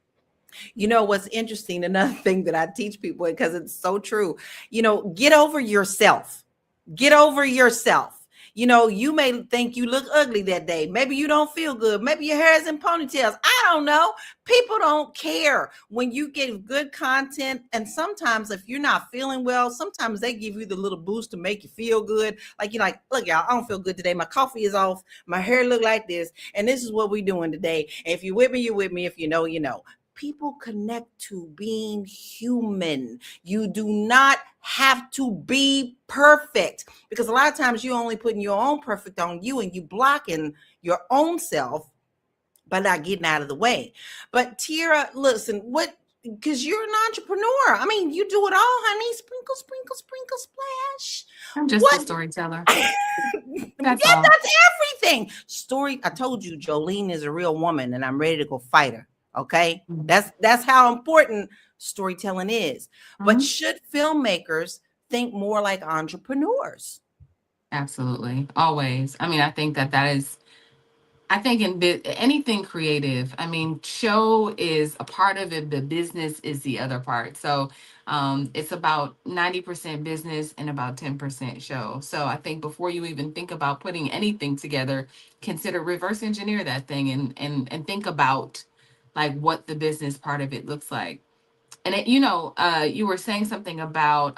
You know, what's interesting, another thing that I teach people, because it's so true, you know, get over yourself. Get over yourself. You know, you may think you look ugly that day. Maybe you don't feel good. Maybe your hair is in ponytails. I don't know. People don't care when you get good content. And sometimes if you're not feeling well, sometimes they give you the little boost to make you feel good. Like, you're like, look, y'all, I don't feel good today. My coffee is off. My hair look like this. And this is what we're doing today. And if you're with me, you're with me. If you know, you know. People connect to being human. You do not have to be perfect, because a lot of times you're only putting your own perfect on you and you blocking your own self by not getting out of the way. But Tiara, listen, because you're an entrepreneur. I mean, you do it all, honey. Sprinkle, sprinkle, sprinkle, splash. I'm just a storyteller. That's all. That's everything. I told you, Jolene is a real woman and I'm ready to go fight her. Okay, that's how important storytelling is. But should filmmakers think more like entrepreneurs? Absolutely, always. I mean, I think that is. I think in anything creative, I mean, show is a part of it, but business is the other part. So it's about 90% business and about 10% show. So I think before you even think about putting anything together, consider reverse engineer that thing and think about like what the business part of it looks like. And it, you know, you were saying something about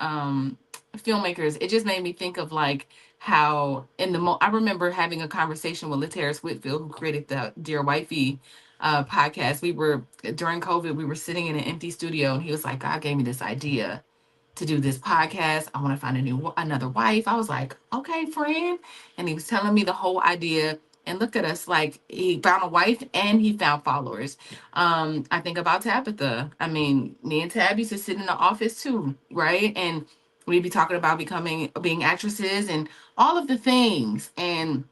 filmmakers. It just made me think of like how I remember having a conversation with Lateris Whitfield, who created the Dear Wifey podcast. During COVID, we were sitting in an empty studio and he was like, God gave me this idea to do this podcast. I want to find another wife. I was like, okay, friend. And he was telling me the whole idea. And look at us, like he found a wife and he found followers. I think about Tabitha. I mean, me and Tab used to sit in the office too, right? And we'd be talking about being actresses and all of the things. And,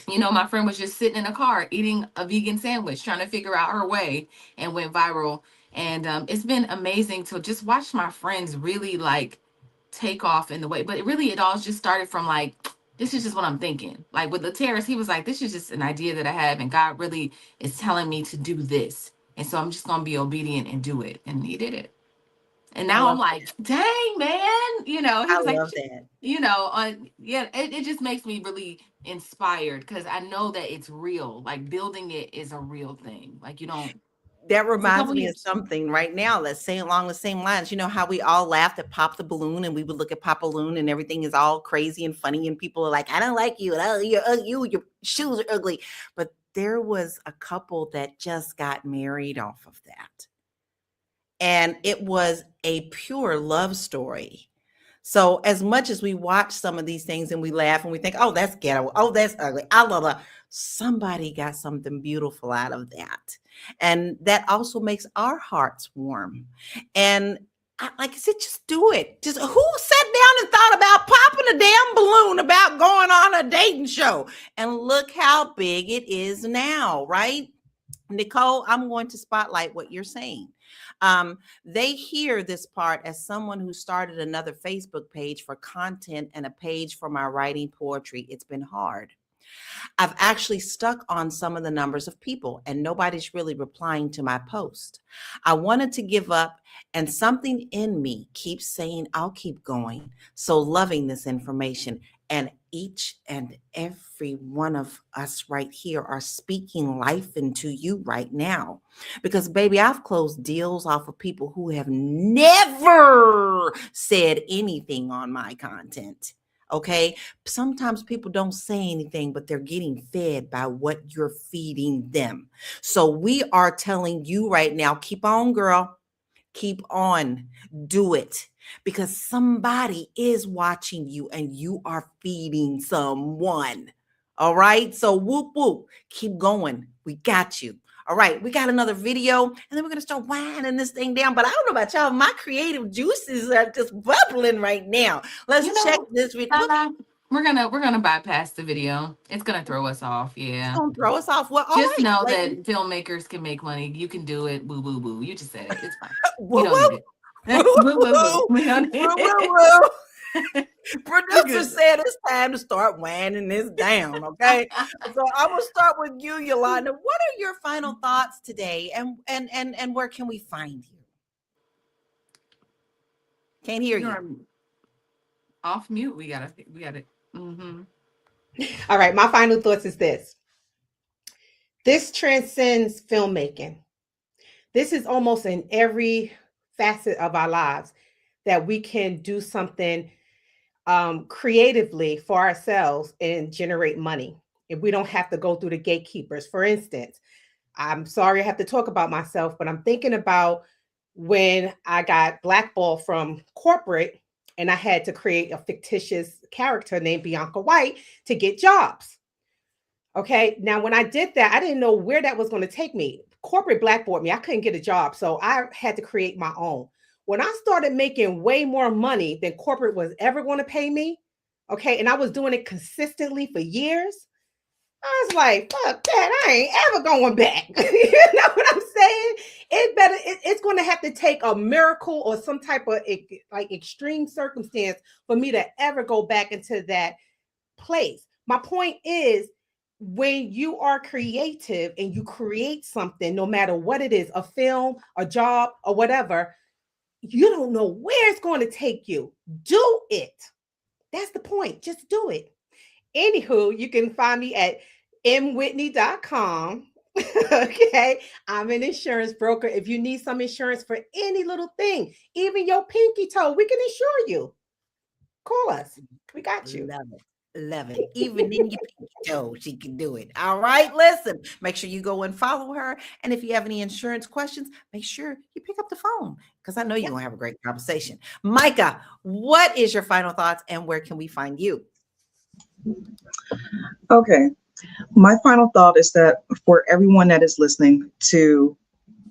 you know, my friend was just sitting in a car eating a vegan sandwich, trying to figure out her way, and went viral. And it's been amazing to just watch my friends really like take off in the way. But it all just started from like, this is just what I'm thinking. Like with Lateris, he was like, this is just an idea that I have, and God really is telling me to do this. And so I'm just going to be obedient and do it. And he did it. And now I'm like, dang, man, you know, he was like, that. You know, it just makes me really inspired because I know that it's real. Like building it is a real thing. Like you don't. That reminds me of something right now. Let's say along the same lines. You know how we all laughed at Pop the Balloon, and we would look at Pop Balloon, and everything is all crazy and funny, and people are like, "I don't like you. Your shoes are ugly." But there was a couple that just got married off of that, and it was a pure love story. So as much as we watch some of these things and we laugh and we think, "Oh, that's ghetto. Oh, that's ugly. I love that." Somebody got something beautiful out of that. And that also makes our hearts warm. And like I said, just do it. Just who sat down and thought about popping a damn balloon about going on a dating show? And look how big it is now, right? Nicole, I'm going to spotlight what you're saying. They hear this part as someone who started another Facebook page for content and a page for my writing poetry. It's been hard. I've actually stuck on some of the numbers of people and nobody's really replying to my post. I wanted to give up and something in me keeps saying I'll keep going. So loving this information, and each and every one of us right here are speaking life into you right now. Because baby, I've closed deals off of people who have never said anything on my content. Okay. Sometimes people don't say anything, but they're getting fed by what you're feeding them. So we are telling you right now, keep on, girl. Keep on. Do it. Because somebody is watching you and you are feeding someone. All right. So whoop, whoop. Keep going. We got you. All right, we got another video, and then we're gonna start winding this thing down. But I don't know about y'all, my creative juices are just bubbling right now. Let's check this video. We're gonna bypass the video. It's gonna throw us off. Yeah, it's gonna throw us off. Well, just know that filmmakers can make money. You can do it. Boo boo boo. You just said it. It's fine. We don't need it. Boo boo boo. We don't need it. Producer said it's time to start winding this down, okay? So I'm gonna start with you, Yolanda. What are your final thoughts today, and where can we find you? Can't hear you. Off mute. We got it. Mm-hmm. All right, my final thoughts is this. This transcends filmmaking. This is almost in every facet of our lives that we can do something creatively for ourselves and generate money. If we don't have to go through the gatekeepers. For instance, I'm sorry I have to talk about myself, but I'm thinking about when I got blackballed from corporate and I had to create a fictitious character named Bianca White to get jobs. Okay, now when I did that, I didn't know where that was going to take me. Corporate blackballed me. I couldn't get a job, so I had to create my own. When I started making way more money than corporate was ever going to pay me, okay, and I was doing it consistently for years, I was like, fuck that, I ain't ever going back. You know what I'm saying? It's going to have to take a miracle or some type of like extreme circumstance for me to ever go back into that place. My point is, when you are creative and you create something, no matter what it is, a film, a job, or whatever, you don't know where it's going to take you. Do it. That's the point. Just do it. Anywho, you can find me at mwhitney.com. Okay. I'm an insurance broker. If you need some insurance for any little thing, even your pinky toe, we can insure you. Call us. We got you. Love it. Love it. Even in your pinky toe, she can do it. All right. Listen, make sure you go and follow her. And if you have any insurance questions, make sure you pick up the phone because I know you're going to have a great conversation. Micah, what is your final thoughts and where can we find you? Okay. My final thought is that for everyone that is listening, to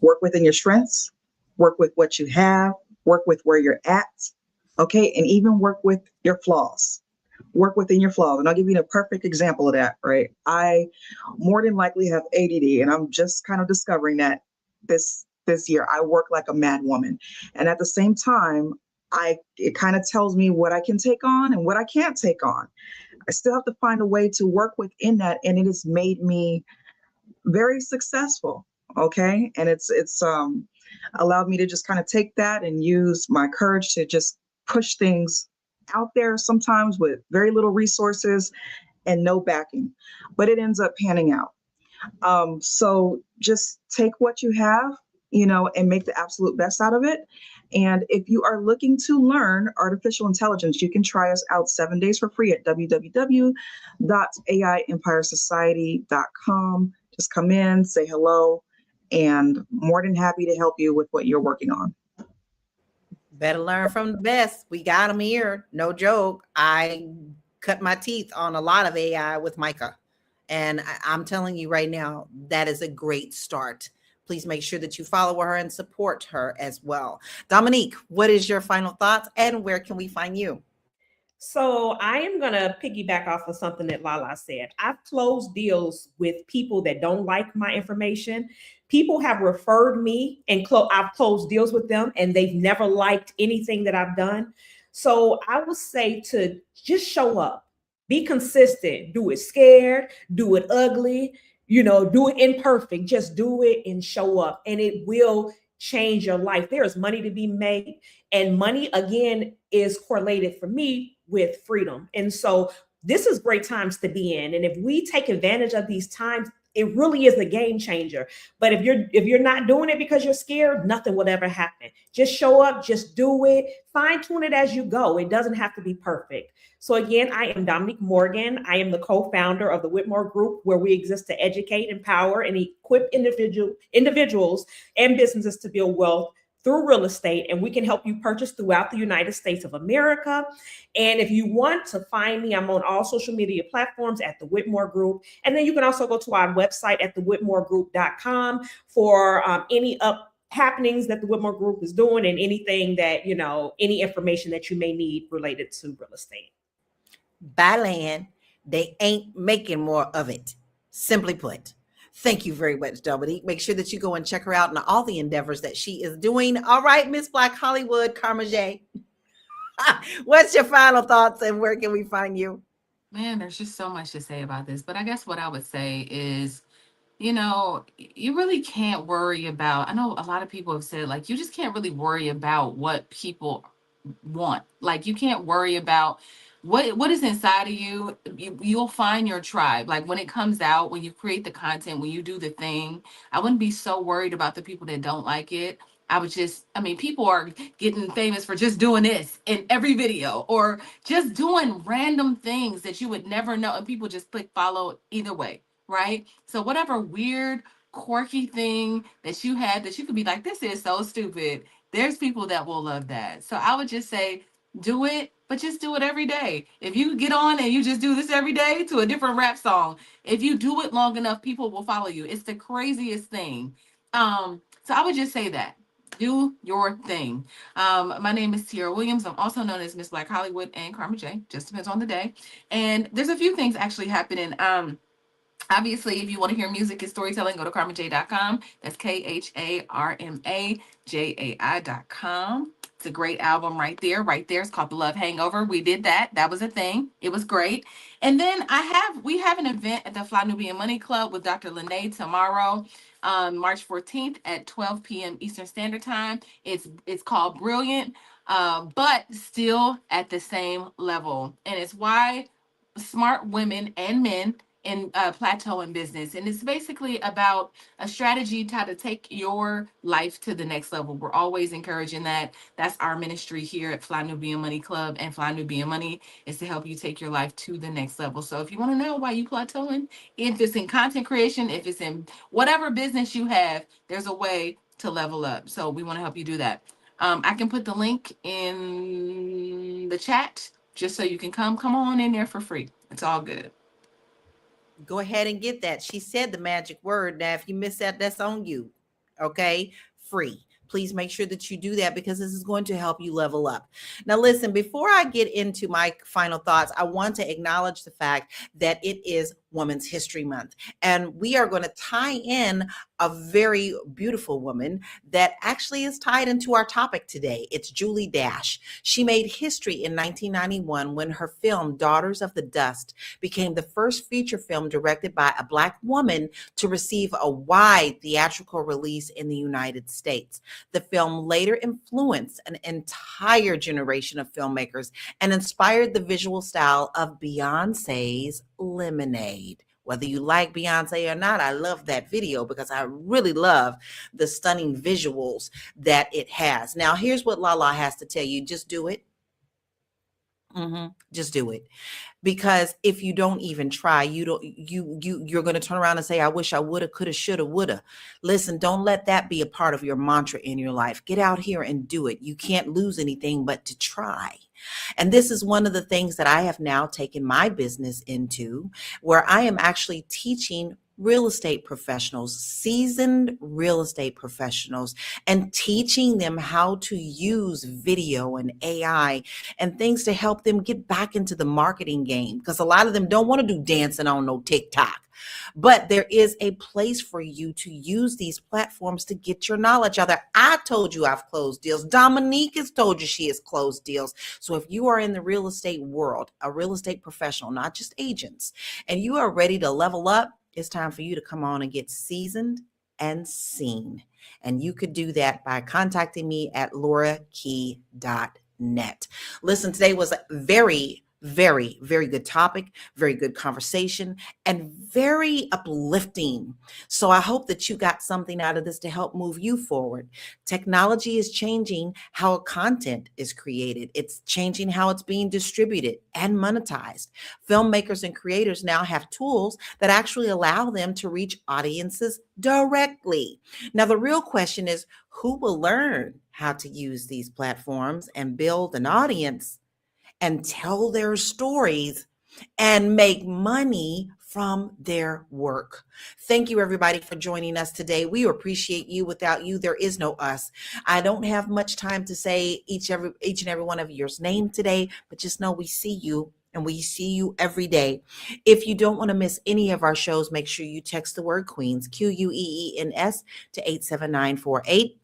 work within your strengths, work with what you have, work with where you're at, okay, and even work with your flaws. Work within your flaws. And I'll give you a perfect example of that, right? I more than likely have ADD, and I'm just kind of discovering that this year. I work like a mad woman. And at the same time, it kind of tells me what I can take on and what I can't take on. I still have to find a way to work within that, and it has made me very successful. Okay. And it's allowed me to just kind of take that and use my courage to just push things out there, sometimes with very little resources and no backing, but it ends up panning out. So just take what you have, and make the absolute best out of it. And if you are looking to learn artificial intelligence, you can try us out 7 days for free at www.aiempiresociety.com. Just come in, say hello, and more than happy to help you with what you're working on. Better learn from the best. We got them here. No joke. I cut my teeth on a lot of AI with Micah. And I'm telling you right now, that is a great start. Please make sure that you follow her and support her as well. Dominique, what is your final thoughts and where can we find you? So I am going to piggyback off of something that Lala said. I've closed deals with people that don't like my information. People have referred me and I've closed deals with them and they've never liked anything that I've done. So I would say to just show up, be consistent, do it scared, do it ugly, do it imperfect, just do it and show up, and it will change your life. There is money to be made, and money again is correlated for me with freedom. And so this is great times to be in. And if we take advantage of these times, it really is a game changer. But if you're not doing it because you're scared, nothing will ever happen. Just show up, just do it, fine tune it as you go. It doesn't have to be perfect. So again, I am Dominique Morgan. I am the co-founder of the Whitmore Group, where we exist to educate, empower, and equip individuals and businesses to build wealth through real estate, and we can help you purchase throughout the United States of America. And if you want to find me, I'm on all social media platforms at the Whitmore Group. And then you can also go to our website at thewhitmoregroup.com for any happenings that the Whitmore Group is doing, and anything that, any information that you may need related to real estate. Buy land, they ain't making more of it. Simply put. Thank you very much, Dominique. Make sure that you go and check her out in all the endeavors that she is doing. All right, Miss Black Hollywood, Karma J. What's your final thoughts and where can we find you? Man, there's just so much to say about this. But I guess what I would say is, you really can't worry about, I know a lot of people have said, like, you just can't really worry about what people want. Like, you can't worry about what is inside of you. You'll find your tribe. Like, when it comes out, when you create the content, when you do the thing, I wouldn't be so worried about the people that don't like it. People are getting famous for just doing this in every video, or just doing random things that you would never know, and people just click follow either way, right? So whatever weird, quirky thing that you had that you could be like, this is so stupid, there's people that will love that. So I would just say, do it, but just do it every day. If you get on and you just do this every day to a different rap song, if you do it long enough, people will follow you. It's the craziest thing. So I would just say that. Do your thing. My name is Tiara Williams. I'm also known as Miss Black Hollywood and Karma J. Just depends on the day. And there's a few things actually happening. Obviously, if you want to hear music and storytelling, go to karmajai.com. That's KHARMAJAI.com. It's a great album right there. Right there. It's called The Love Hangover. We did that. That was a thing. It was great. And then we have an event at the Fly Nubian Money Club with Dr. Lene tomorrow, March 14th at 12 p.m. Eastern Standard Time. It's called Brilliant, but still at the same level. And it's why smart women and men in plateau in business. And it's basically about a strategy to how to take your life to the next level. We're always encouraging that. That's our ministry here at Fly Nubian Money Club, and Fly Nubian Money is to help you take your life to the next level. So if you want to know why you plateauing, if it's in content creation, if it's in whatever business you have, there's a way to level up. So we want to help you do that. I can put the link in the chat just so you can come on in there for free. It's all good. Go ahead and get that. She said the magic word. Now, if you miss that, that's on you. Okay? Free. Please make sure that you do that, because this is going to help you level up. Now, listen, before I get into my final thoughts, I want to acknowledge the fact that it is Women's History Month. And we are going to tie in a very beautiful woman that actually is tied into our topic today. It's Julie Dash. She made history in 1991 when her film, Daughters of the Dust, became the first feature film directed by a Black woman to receive a wide theatrical release in the United States. The film later influenced an entire generation of filmmakers and inspired the visual style of Beyonce's Lemonade. Whether you like Beyonce or not, I love that video because I really love the stunning visuals that it has. Now, here's what Lala has to tell you. Just do it. Just do it. Because if you don't even try, you're going to turn around and say, I wish I woulda, coulda, shoulda, woulda. Listen, don't let that be a part of your mantra in your life. Get out here and do it. You can't lose anything but to try. And this is one of the things that I have now taken my business into, where I am actually teaching real estate professionals, seasoned real estate professionals, and teaching them how to use video and AI and things to help them get back into the marketing game. Because a lot of them don't want to do dancing on no TikTok. But there is a place for you to use these platforms to get your knowledge out there. I told you I've closed deals. Dominique has told you she has closed deals. So if you are in the real estate world, a real estate professional, not just agents, and you are ready to level up, it's time for you to come on and get seasoned and seen. And you could do that by contacting me at laurakey.net. Listen, today was a very good topic, very good conversation, and very uplifting. So I hope that you got something out of this to help move you forward. Technology is changing how content is created. It's changing how it's being distributed and monetized. Filmmakers and creators now have tools that actually allow them to reach audiences directly. Now, the real question is, who will learn how to use these platforms and build an audience and tell their stories and make money from their work? Thank you, everybody, for joining us today. We appreciate you. Without you, there is no us. I don't have much time to say each and every one of yours name today, but just know we see you. And we see you every day. If you don't want to miss any of our shows, make sure you text the word Queens, QUEENS, to 87948.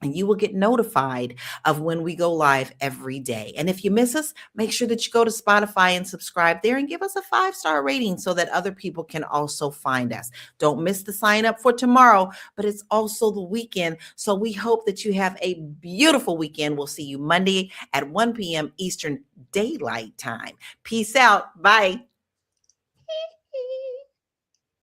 And you will get notified of when we go live every day. And if you miss us, make sure that you go to Spotify and subscribe there and give us a 5-star rating so that other people can also find us. Don't miss the sign up for tomorrow, but it's also the weekend. So we hope that you have a beautiful weekend. We'll see you Monday at 1 p.m. Eastern Daylight Time. Peace out. Bye.